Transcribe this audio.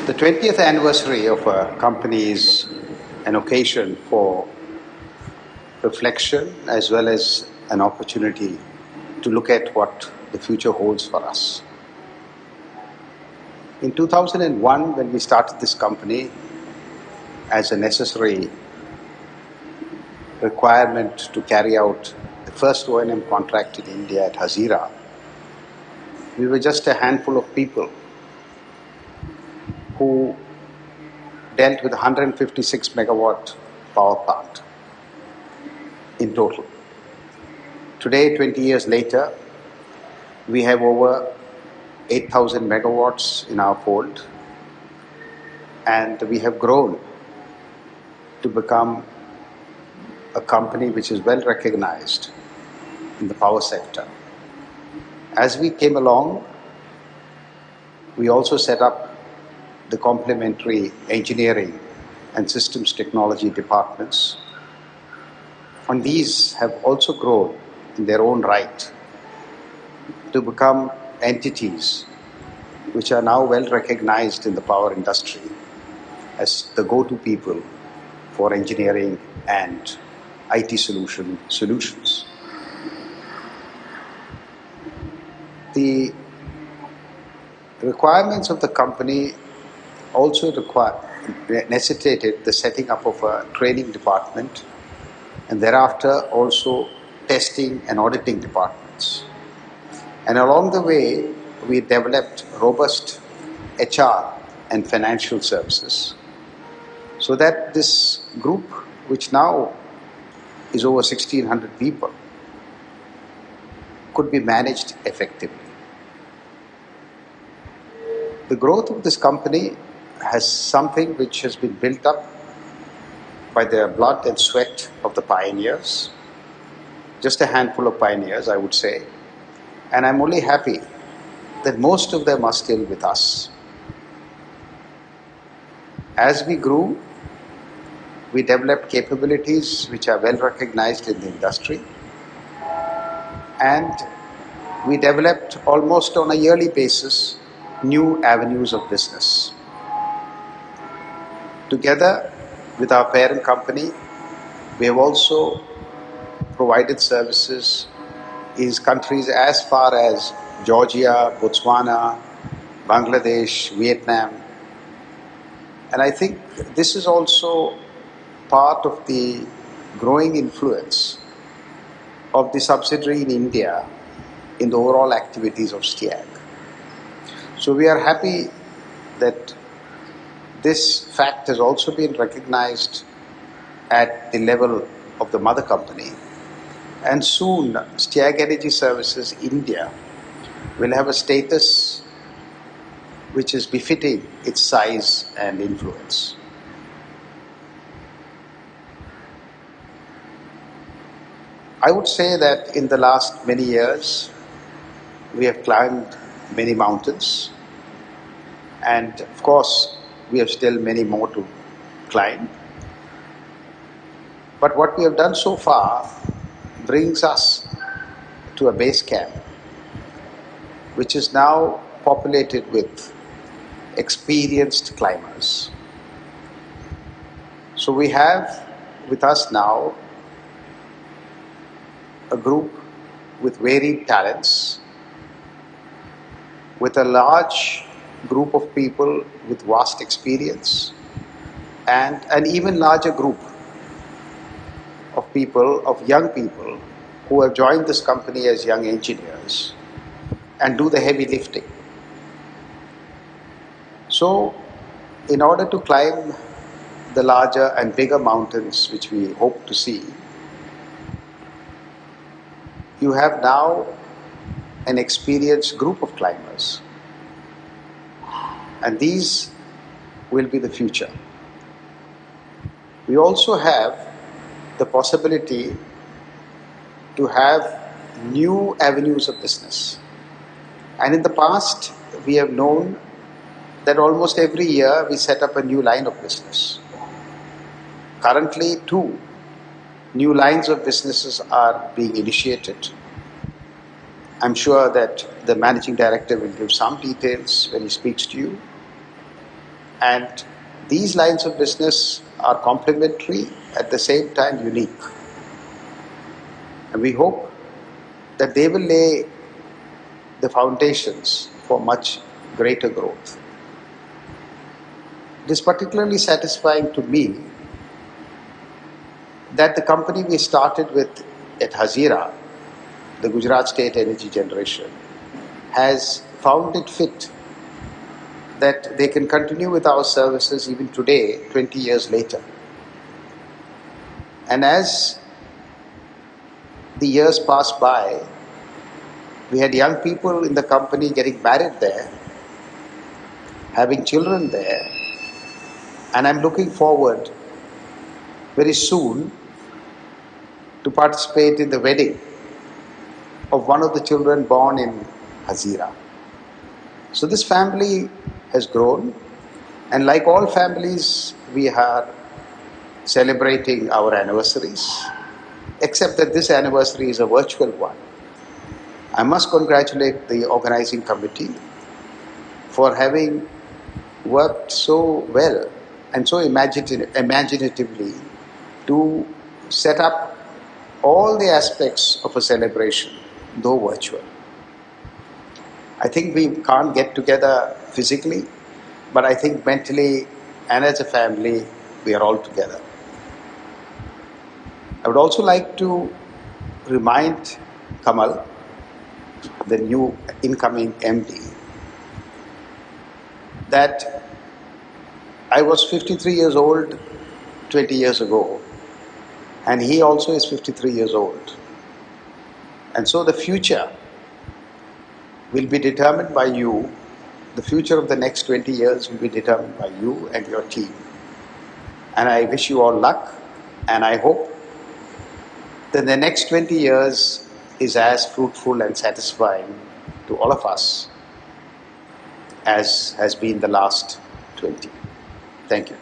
The 20th anniversary of a company is an occasion for reflection as well as an opportunity to look at what the future holds for us. In 2001, when we started this company as a necessary requirement to carry out the first O&M contract in India at Hazira, we were just a handful of people who dealt with 156 megawatt power plant in total. Today, 20 years later, we have over 8,000 megawatts in our fold, and we have grown to become a company which is well recognized in the power sector. As we came along, we also set up the complementary engineering and systems technology departments, and these have also grown in their own right to become entities which are now well recognized in the power industry as the go-to people for engineering and IT solutions. The requirements of the company also necessitated the setting up of a training department and thereafter also testing and auditing departments. And along the way, we developed robust HR and financial services so that this group, which now is over 1,600 people, could be managed effectively. The growth of this company has something which has been built up by the blood and sweat of the pioneers, just a handful of pioneers, I would say, and I'm only happy that most of them are still with us. As we grew, we developed capabilities which are well recognized in the industry, and we developed almost on a yearly basis new avenues of business. Together with our parent company, we have also provided services in countries as far as Georgia, Botswana, Bangladesh, Vietnam. And I think this is also part of the growing influence of the subsidiary in India in the overall activities of Steag. So we are happy that this fact has also been recognized at the level of the mother company, and soon Steag Energy Services India will have a status which is befitting its size and influence. I would say that in the last many years, we have climbed many mountains, and of course, we have still many more to climb. But what we have done so far brings us to a base camp, which is now populated with experienced climbers. So we have with us now a group with varied talents, with a large group of people with vast experience, and an even larger group of people, of young people who have joined this company as young engineers and do the heavy lifting. So, in order to climb the larger and bigger mountains which we hope to see, you have now an experienced group of climbers, and these will be the future. We also have the possibility to have new avenues of business. And in the past, we have known that almost every year we set up a new line of business. Currently, 2 new lines of businesses are being initiated. I'm sure that the managing director will give some details when he speaks to you. And these lines of business are complementary, at the same time unique. And we hope that they will lay the foundations for much greater growth. It is particularly satisfying to me that the company we started with at Hazira, the Gujarat State Energy Generation, has found it fit that they can continue with our services even today, 20 years later. And as the years passed by, we had young people in the company getting married there, having children there, and I'm looking forward very soon to participate in the wedding of one of the children born in Hazira. So this family has grown, and like all families, we are celebrating our anniversaries, except that this anniversary is a virtual one. I must congratulate the organizing committee for having worked so well and so imaginatively to set up all the aspects of a celebration, though virtual. I think we can't get together physically, but I think mentally and as a family, we are all together. I would also like to remind Kamal, the new incoming MD, that I was 53 years old 20 years ago, and he also is 53 years old. And so the future will be determined by you. The future of the next 20 years will be determined by you and your team. And I wish you all luck, and I hope that the next 20 years is as fruitful and satisfying to all of us as has been the last 20. Thank you.